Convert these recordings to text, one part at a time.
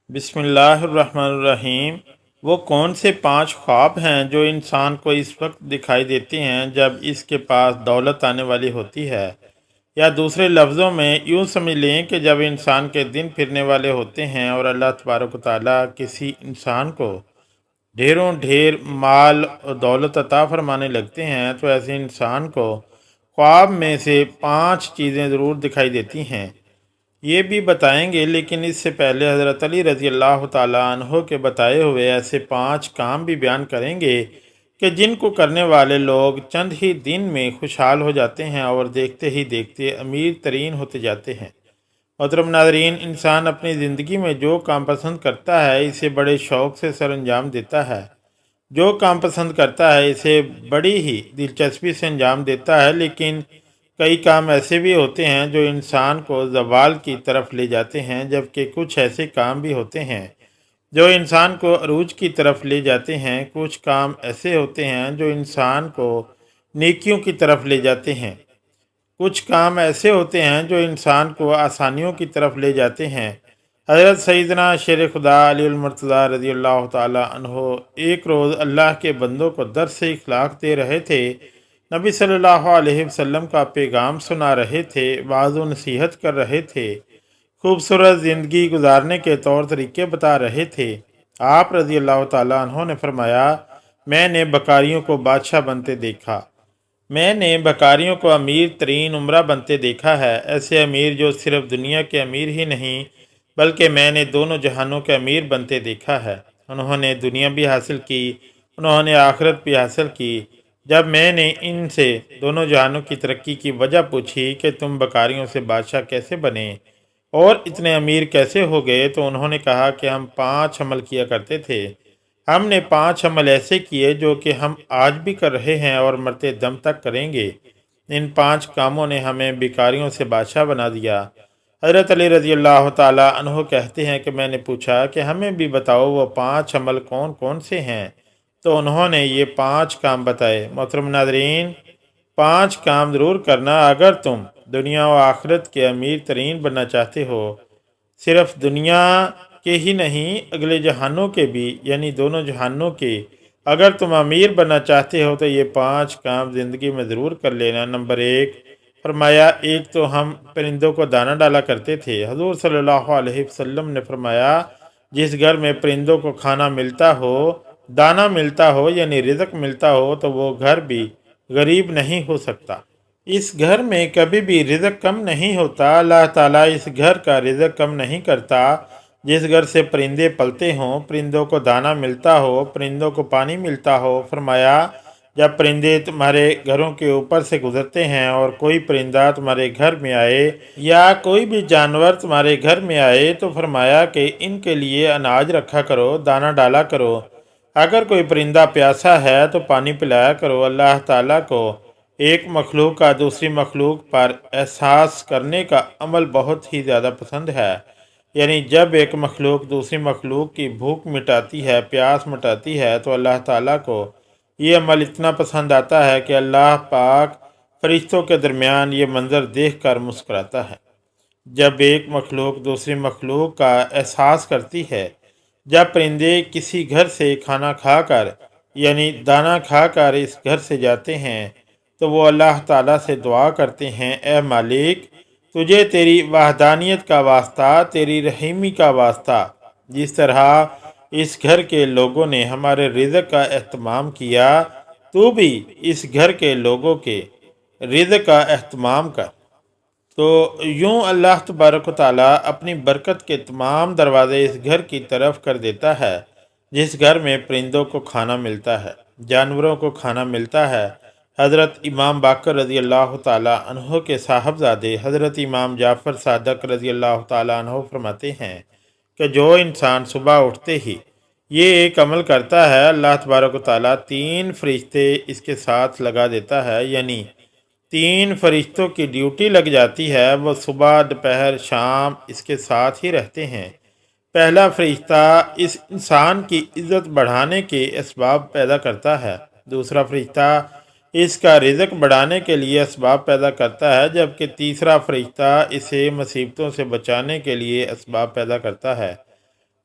بسم اللہ الرحمن الرحیم۔ وہ کون سے 5 خواب ہیں جو انسان کو اس وقت دکھائی دیتے ہیں جب اس کے پاس دولت آنے والی ہوتی ہے؟ یا دوسرے لفظوں میں یوں سمجھ لیں کہ جب انسان کے دن پھرنے والے ہوتے ہیں اور اللہ تبارک و تعالیٰ کسی انسان کو ڈھیروں ڈھیر مال اور دولت عطا فرمانے لگتے ہیں تو ایسے انسان کو خواب میں سے 5 چیزیں ضرور دکھائی دیتی ہیں۔ یہ بھی بتائیں گے، لیکن اس سے پہلے حضرت علی رضی اللہ تعالیٰ عنہ کے بتائے ہوئے ایسے 5 کام بھی بیان کریں گے کہ جن کو کرنے والے لوگ چند ہی دن میں خوشحال ہو جاتے ہیں اور دیکھتے ہی دیکھتے امیر ترین ہوتے جاتے ہیں۔ محترم ناظرین، انسان اپنی زندگی میں جو کام پسند کرتا ہے اسے بڑے شوق سے سر انجام دیتا ہے، جو کام پسند کرتا ہے اسے بڑی ہی دلچسپی سے انجام دیتا ہے، لیکن کئی کام ایسے بھی ہوتے ہیں جو انسان کو زوال کی طرف لے جاتے ہیں، جبکہ کچھ ایسے کام بھی ہوتے ہیں جو انسان کو عروج کی طرف لے جاتے ہیں۔ کچھ کام ایسے ہوتے ہیں جو انسان کو نیکیوں کی طرف لے جاتے ہیں۔ کچھ کام ایسے ہوتے ہیں جو انسان کو آسانیوں کی طرف لے جاتے ہیں۔ حضرت سیدنا شیر خدا علی المرتضیٰ رضی اللہ تعالی عنہ ایک روز اللہ کے بندوں کو درس اخلاق دے رہے تھے، نبی صلی اللہ علیہ وسلم کا پیغام سنا رہے تھے، وعظ و نصیحت کر رہے تھے، خوبصورت زندگی گزارنے کے طور طریقے بتا رہے تھے۔ آپ رضی اللہ تعالیٰ عنہ نے فرمایا، میں نے بکاریوں کو بادشاہ بنتے دیکھا، میں نے بکاریوں کو امیر ترین عمرہ بنتے دیکھا ہے، ایسے امیر جو صرف دنیا کے امیر ہی نہیں بلکہ میں نے دونوں جہانوں کے امیر بنتے دیکھا ہے۔ انہوں نے دنیا بھی حاصل کی، انہوں نے آخرت بھی حاصل کی۔ جب میں نے ان سے دونوں جہانوں کی ترقی کی وجہ پوچھی کہ تم بکاریوں سے بادشاہ کیسے بنے اور اتنے امیر کیسے ہو گئے، تو انہوں نے کہا کہ ہم 5 عمل کیا کرتے تھے۔ ہم نے 5 عمل ایسے کیے جو کہ ہم آج بھی کر رہے ہیں اور مرتے دم تک کریں گے۔ ان 5 کاموں نے ہمیں بیکاریوں سے بادشاہ بنا دیا۔ حضرت علی رضی اللہ تعالیٰ عنہ کہتے ہیں کہ میں نے پوچھا کہ ہمیں بھی بتاؤ وہ 5 عمل کون کون سے ہیں، تو انہوں نے یہ 5 کام بتائے۔ محترم ناظرین، 5 کام ضرور کرنا اگر تم دنیا و آخرت کے امیر ترین بننا چاہتے ہو، صرف دنیا کے ہی نہیں اگلے جہانوں کے بھی، یعنی دونوں جہانوں کے اگر تم امیر بننا چاہتے ہو تو یہ 5 کام زندگی میں ضرور کر لینا۔ نمبر 1، فرمایا، ایک تو ہم پرندوں کو دانہ ڈالا کرتے تھے۔ حضور صلی اللہ علیہ وسلم نے فرمایا، جس گھر میں پرندوں کو کھانا ملتا ہو، دانہ ملتا ہو، یعنی رزق ملتا ہو، تو وہ گھر بھی غریب نہیں ہو سکتا۔ اس گھر میں کبھی بھی رزق کم نہیں ہوتا۔ اللہ تعالیٰ اس گھر کا رزق کم نہیں کرتا جس گھر سے پرندے پلتے ہوں، پرندوں کو دانہ ملتا ہو، پرندوں کو پانی ملتا ہو۔ فرمایا، جب پرندے تمہارے گھروں کے اوپر سے گزرتے ہیں اور کوئی پرندہ تمہارے گھر میں آئے یا کوئی بھی جانور تمہارے گھر میں آئے تو فرمایا کہ ان کے لیے اناج رکھا کرو، دانہ ڈالا کرو۔ اگر کوئی پرندہ پیاسا ہے تو پانی پلایا کرو۔ اللہ تعالیٰ کو ایک مخلوق کا دوسری مخلوق پر احساس کرنے کا عمل بہت ہی زیادہ پسند ہے، یعنی جب ایک مخلوق دوسری مخلوق کی بھوک مٹاتی ہے، پیاس مٹاتی ہے، تو اللہ تعالیٰ کو یہ عمل اتنا پسند آتا ہے کہ اللہ پاک فرشتوں کے درمیان یہ منظر دیکھ کر مسکراتا ہے۔ جب ایک مخلوق دوسری مخلوق کا احساس کرتی ہے، جب پرندے کسی گھر سے کھانا کھا کر یعنی دانہ کھا کر اس گھر سے جاتے ہیں تو وہ اللہ تعالیٰ سے دعا کرتے ہیں، اے مالک، تجھے تیری وحدانیت کا واسطہ، تیری رحیمی کا واسطہ، جس طرح اس گھر کے لوگوں نے ہمارے رزق کا اہتمام کیا، تو بھی اس گھر کے لوگوں کے رزق کا اہتمام کر۔ تو یوں اللہ تبارک و تعالیٰ اپنی برکت کے تمام دروازے اس گھر کی طرف کر دیتا ہے جس گھر میں پرندوں کو کھانا ملتا ہے، جانوروں کو کھانا ملتا ہے۔ حضرت امام باقر رضی اللہ تعالیٰ عنہ کے صاحبزادے حضرت امام جعفر صادق رضی اللہ تعالیٰ عنہ فرماتے ہیں کہ جو انسان صبح اٹھتے ہی یہ ایک عمل کرتا ہے، اللہ تبارک و تعالیٰ 3 فرشتے اس کے ساتھ لگا دیتا ہے، یعنی 3 فرشتوں کی ڈیوٹی لگ جاتی ہے، وہ صبح دوپہر شام اس کے ساتھ ہی رہتے ہیں۔ پہلا فرشتہ اس انسان کی عزت بڑھانے کے اسباب پیدا کرتا ہے، دوسرا فرشتہ اس کا رزق بڑھانے کے لیے اسباب پیدا کرتا ہے، جبکہ تیسرا فرشتہ اسے مصیبتوں سے بچانے کے لیے اسباب پیدا کرتا ہے۔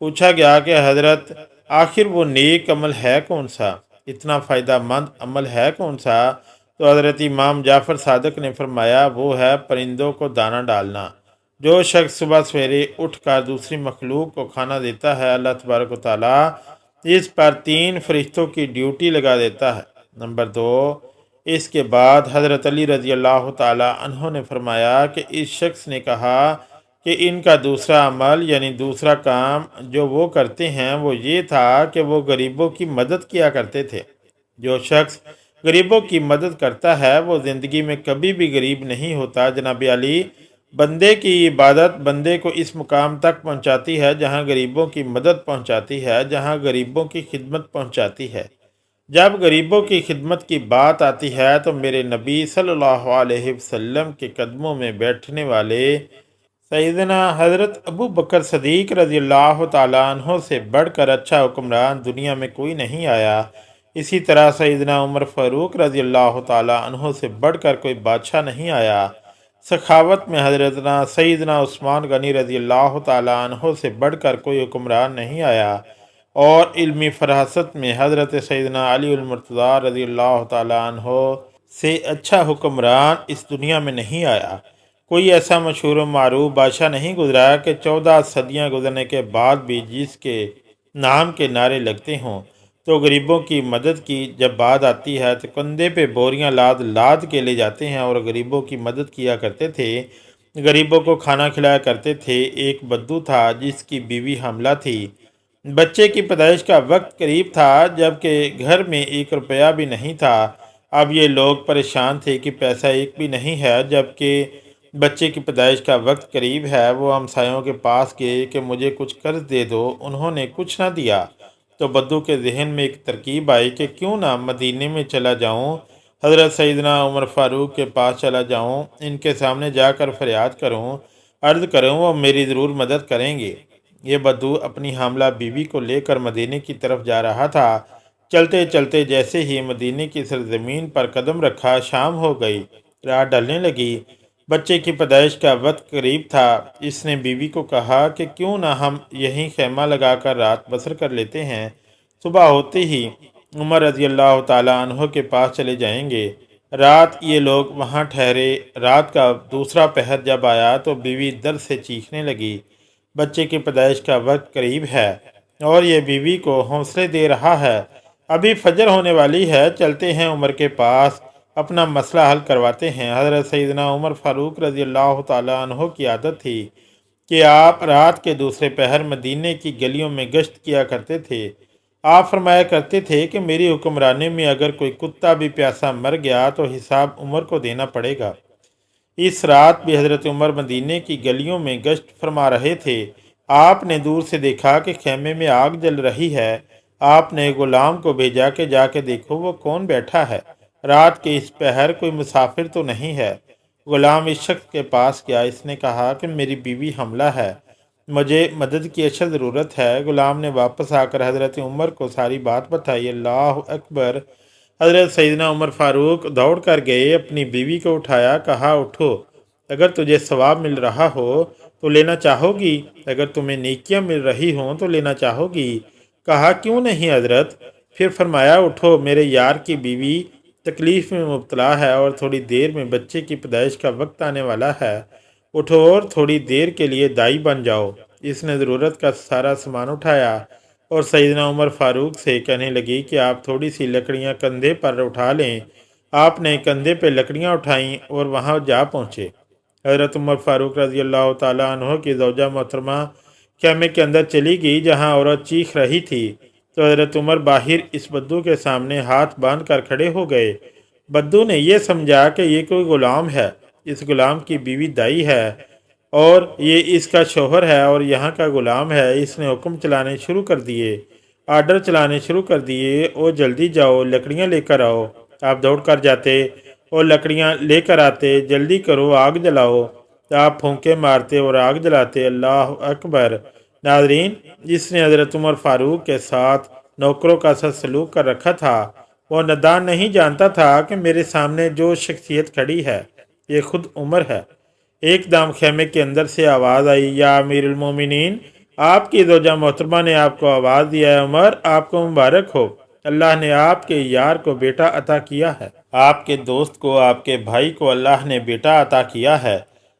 پوچھا گیا کہ حضرت آخر وہ نیک عمل ہے کون سا، اتنا فائدہ مند عمل ہے کون سا؟ تو حضرت امام جعفر صادق نے فرمایا وہ ہے پرندوں کو دانہ ڈالنا۔ جو شخص صبح سویرے اٹھ کر دوسری مخلوق کو کھانا دیتا ہے، اللہ تبارک و تعالیٰ اس پر 3 فرشتوں کی ڈیوٹی لگا دیتا ہے۔ نمبر 2، اس کے بعد حضرت علی رضی اللہ تعالیٰ عنہ نے فرمایا کہ اس شخص نے کہا کہ ان کا دوسرا عمل یعنی دوسرا کام جو وہ کرتے ہیں وہ یہ تھا کہ وہ غریبوں کی مدد کیا کرتے تھے۔ جو شخص غریبوں کی مدد کرتا ہے وہ زندگی میں کبھی بھی غریب نہیں ہوتا۔ جناب علی، بندے کی عبادت بندے کو اس مقام تک پہنچاتی ہے جہاں غریبوں کی مدد پہنچاتی ہے، جہاں غریبوں کی خدمت پہنچاتی ہے۔ جب غریبوں کی خدمت کی بات آتی ہے تو میرے نبی صلی اللہ علیہ وسلم کے قدموں میں بیٹھنے والے سیدنا حضرت ابو بکر صدیق رضی اللہ تعالیٰ عنہ سے بڑھ کر اچھا حکمران دنیا میں کوئی نہیں آیا۔ اسی طرح سیدنا عمر فاروق رضی اللہ تعالیٰ عنہ سے بڑھ کر کوئی بادشاہ نہیں آیا۔ سخاوت میں حضرتنا سیدنا عثمان غنی رضی اللہ تعالیٰ عنہ سے بڑھ کر کوئی حکمران نہیں آیا، اور علمی فراست میں حضرت سیدنا علی المرتضیٰ رضی اللہ تعالیٰ عنہ سے اچھا حکمران اس دنیا میں نہیں آیا۔ کوئی ایسا مشہور و معروف بادشاہ نہیں گزرا کہ 14 صدیاں گزرنے کے بعد بھی جس کے نام کے نعرے لگتے ہوں۔ تو غریبوں کی مدد کی جب بات آتی ہے تو کندھے پہ بوریاں لاد لاد کے لے جاتے ہیں اور غریبوں کی مدد کیا کرتے تھے، غریبوں کو کھانا کھلایا کرتے تھے۔ ایک بدو تھا جس کی بیوی حاملہ تھی، بچے کی پیدائش کا وقت قریب تھا، جبکہ گھر میں 1 روپیہ بھی نہیں تھا۔ اب یہ لوگ پریشان تھے کہ پیسہ ایک بھی نہیں ہے، جبکہ بچے کی پیدائش کا وقت قریب ہے۔ وہ ہمسایوں کے پاس گئے کہ مجھے کچھ قرض دے دو، انہوں نے کچھ نہ دیا۔ تو بدو کے ذہن میں ایک ترکیب آئی کہ کیوں نہ مدینے میں چلا جاؤں، حضرت سیدنا عمر فاروق کے پاس چلا جاؤں، ان کے سامنے جا کر فریاد کروں، عرض کروں، وہ میری ضرور مدد کریں گے۔ یہ بدو اپنی حاملہ بیوی کو لے کر مدینے کی طرف جا رہا تھا۔ چلتے چلتے جیسے ہی مدینے کی سرزمین پر قدم رکھا، شام ہو گئی، رات ڈھلنے لگی، بچے کی پیدائش کا وقت قریب تھا۔ اس نے بیوی کو کہا کہ کیوں نہ ہم یہیں خیمہ لگا کر رات بسر کر لیتے ہیں، صبح ہوتے ہی عمر رضی اللہ تعالیٰ عنہ کے پاس چلے جائیں گے۔ رات یہ لوگ وہاں ٹھہرے۔ رات کا دوسرا پہر جب آیا تو بیوی درد سے چیخنے لگی۔ بچے کی پیدائش کا وقت قریب ہے اور یہ بیوی کو حوصلے دے رہا ہے، ابھی فجر ہونے والی ہے، چلتے ہیں عمر کے پاس، اپنا مسئلہ حل کرواتے ہیں۔ حضرت سیدنا عمر فاروق رضی اللہ تعالیٰ عنہ کی عادت تھی کہ آپ رات کے دوسرے پہر مدینے کی گلیوں میں گشت کیا کرتے تھے۔ آپ فرمایا کرتے تھے کہ میری حکمرانی میں اگر کوئی کتا بھی پیاسا مر گیا تو حساب عمر کو دینا پڑے گا۔ اس رات بھی حضرت عمر مدینے کی گلیوں میں گشت فرما رہے تھے۔ آپ نے دور سے دیکھا کہ خیمے میں آگ جل رہی ہے۔ آپ نے غلام کو بھیجا کہ جا کے دیکھو وہ کون بیٹھا ہے، رات کے اس پہر کوئی مسافر تو نہیں ہے۔ غلام اس شخص کے پاس گیا، اس نے کہا کہ میری بیوی حاملہ ہے، مجھے مدد کی اشد ضرورت ہے۔ غلام نے واپس آ کر حضرت عمر کو ساری بات بتائی۔ اللہ اکبر! حضرت سیدنا عمر فاروق دوڑ کر گئے، اپنی بیوی کو اٹھایا، کہا اٹھو، اگر تجھے ثواب مل رہا ہو تو لینا چاہو گی، اگر تمہیں نیکیاں مل رہی ہوں تو لینا چاہو گی؟ کہا کیوں نہیں حضرت؟ پھر فرمایا اٹھو، میرے یار کی بیوی تکلیف میں مبتلا ہے اور تھوڑی دیر میں بچے کی پیدائش کا وقت آنے والا ہے، اٹھو اور تھوڑی دیر کے لیے دائی بن جاؤ۔ اس نے ضرورت کا سارا سامان اٹھایا اور سیدنا عمر فاروق سے کہنے لگی کہ آپ تھوڑی سی لکڑیاں کندھے پر اٹھا لیں۔ آپ نے کندھے پہ لکڑیاں اٹھائیں اور وہاں جا پہنچے۔ حضرت عمر فاروق رضی اللہ تعالیٰ عنہ کی زوجہ محترمہ خیمے کے اندر چلی گئی جہاں عورت چیخ رہی تھی، تو حضرت عمر باہر اس بدو کے سامنے ہاتھ باندھ کر کھڑے ہو گئے۔ بدو نے یہ سمجھا کہ یہ کوئی غلام ہے، اس غلام کی بیوی دائی ہے اور یہ اس کا شوہر ہے اور یہاں کا غلام ہے۔ اس نے حکم چلانے شروع کر دیے، آرڈر چلانے شروع کر دیے، او جلدی جاؤ، لکڑیاں لے کر آؤ۔ آپ دوڑ کر جاتے اور لکڑیاں لے کر آتے، جلدی کرو، آگ جلاؤ۔ آپ پھونکے مارتے اور آگ جلاتے۔ اللہ اکبر! ناظرین، جس نے حضرت عمر فاروق کے ساتھ نوکروں کا سا سلوک کر رکھا تھا وہ ندان نہیں جانتا تھا کہ میرے سامنے جو شخصیت کھڑی ہے یہ خود عمر ہے۔ ایک دم خیمے کے اندر سے آواز آئی، یا امیر المومنین، آپ کی زوجہ محترمہ نے آپ کو آواز دیا ہے، عمر آپ کو مبارک ہو، اللہ نے آپ کے یار کو بیٹا عطا کیا ہے، آپ کے دوست کو، آپ کے بھائی کو اللہ نے بیٹا عطا کیا ہے۔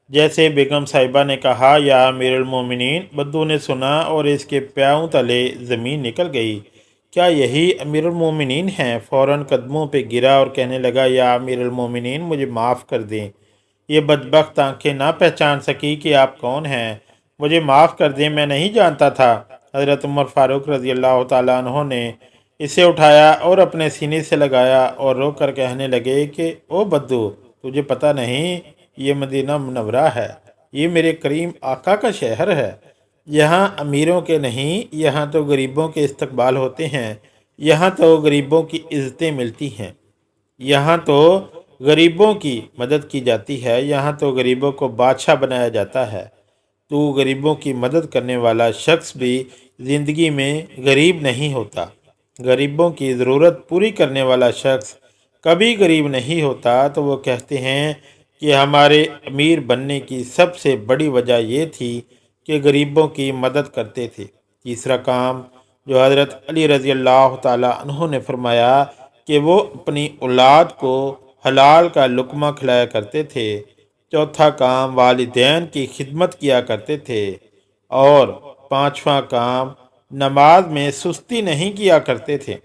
جیسے بیگم صاحبہ نے کہا، یا امیر المومنین، بدو نے سنا اور اس کے پیاؤں تلے زمین نکل گئی۔ کیا یہی امیر المومنین ہیں؟ فوراً قدموں پہ گرا اور کہنے لگا، یا امیر المومنین، مجھے معاف کر دیں۔ یہ بدبخت آنکھیں نہ پہچان سکی کہ آپ کون ہیں، مجھے معاف کر دیں، میں نہیں جانتا تھا۔ حضرت عمر فاروق رضی اللہ تعالیٰ عنہ نے اسے اٹھایا اور اپنے سینے سے لگایا اور رو کر کہنے لگے کہ او بدو، تجھے پتہ نہیں یہ مدینہ منورہ ہے، یہ میرے کریم آقا کا شہر ہے، یہاں امیروں کے نہیں، یہاں تو غریبوں کے استقبال ہوتے ہیں، یہاں تو غریبوں کی عزتیں ملتی ہیں، یہاں تو غریبوں کی مدد کی جاتی ہے، یہاں تو غریبوں کو بادشاہ بنایا جاتا ہے۔ تو غریبوں کی مدد کرنے والا شخص بھی زندگی میں غریب نہیں ہوتا، غریبوں کی ضرورت پوری کرنے والا شخص کبھی غریب نہیں ہوتا۔ تو وہ کہتے ہیں کہ ہمارے امیر بننے کی سب سے بڑی وجہ یہ تھی کہ غریبوں کی مدد کرتے تھے۔ تیسرا کام جو حضرت علی رضی اللہ تعالیٰ عنہ نے فرمایا کہ وہ اپنی اولاد کو حلال کا لقمہ کھلایا کرتے تھے۔ چوتھا کام والدین کی خدمت کیا کرتے تھے، اور پانچواں کام نماز میں سستی نہیں کیا کرتے تھے۔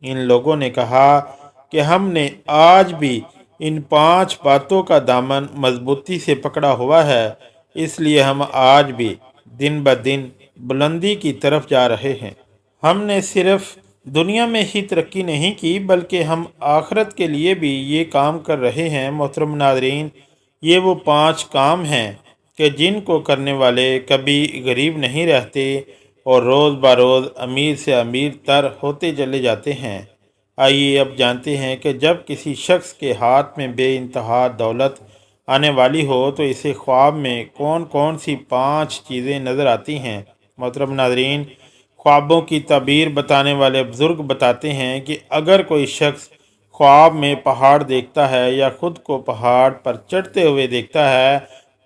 ان لوگوں نے کہا کہ ہم نے آج بھی ان 5 باتوں کا دامن مضبوطی سے پکڑا ہوا ہے، اس لیے ہم آج بھی دن بدن بلندی کی طرف جا رہے ہیں۔ ہم نے صرف دنیا میں ہی ترقی نہیں کی بلکہ ہم آخرت کے لیے بھی یہ کام کر رہے ہیں۔ محترم ناظرین، یہ وہ 5 کام ہیں کہ جن کو کرنے والے کبھی غریب نہیں رہتے اور روز بروز امیر سے امیر تر ہوتے چلے جاتے ہیں۔ آئیے اب جانتے ہیں کہ جب کسی شخص کے ہاتھ میں بے انتہا دولت آنے والی ہو تو اسے خواب میں کون کون سی 5 چیزیں نظر آتی ہیں۔ محترم ناظرین، خوابوں کی تعبیر بتانے والے بزرگ بتاتے ہیں کہ اگر کوئی شخص خواب میں پہاڑ دیکھتا ہے یا خود کو پہاڑ پر چڑھتے ہوئے دیکھتا ہے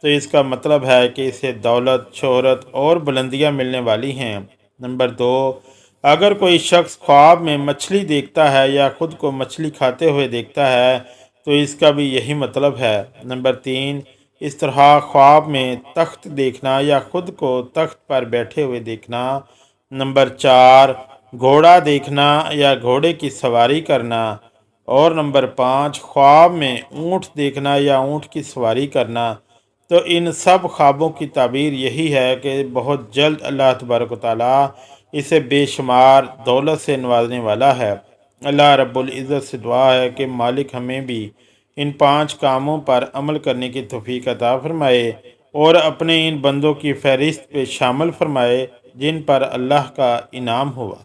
تو اس کا مطلب ہے کہ اسے دولت، شہرت اور بلندیاں ملنے والی ہیں۔ نمبر 2، اگر کوئی شخص خواب میں مچھلی دیکھتا ہے یا خود کو مچھلی کھاتے ہوئے دیکھتا ہے تو اس کا بھی یہی مطلب ہے۔ نمبر 3، اس طرح خواب میں تخت دیکھنا یا خود کو تخت پر بیٹھے ہوئے دیکھنا۔ نمبر 4، گھوڑا دیکھنا یا گھوڑے کی سواری کرنا۔ اور نمبر 5، خواب میں اونٹ دیکھنا یا اونٹ کی سواری کرنا۔ تو ان سب خوابوں کی تعبیر یہی ہے کہ بہت جلد اللہ تبارک و تعالیٰ اسے بے شمار دولت سے نوازنے والا ہے۔ اللہ رب العزت سے دعا ہے کہ مالک ہمیں بھی ان 5 کاموں پر عمل کرنے کی توفیق عطا فرمائے اور اپنے ان بندوں کی فہرست پہ شامل فرمائے جن پر اللہ کا انعام ہوا۔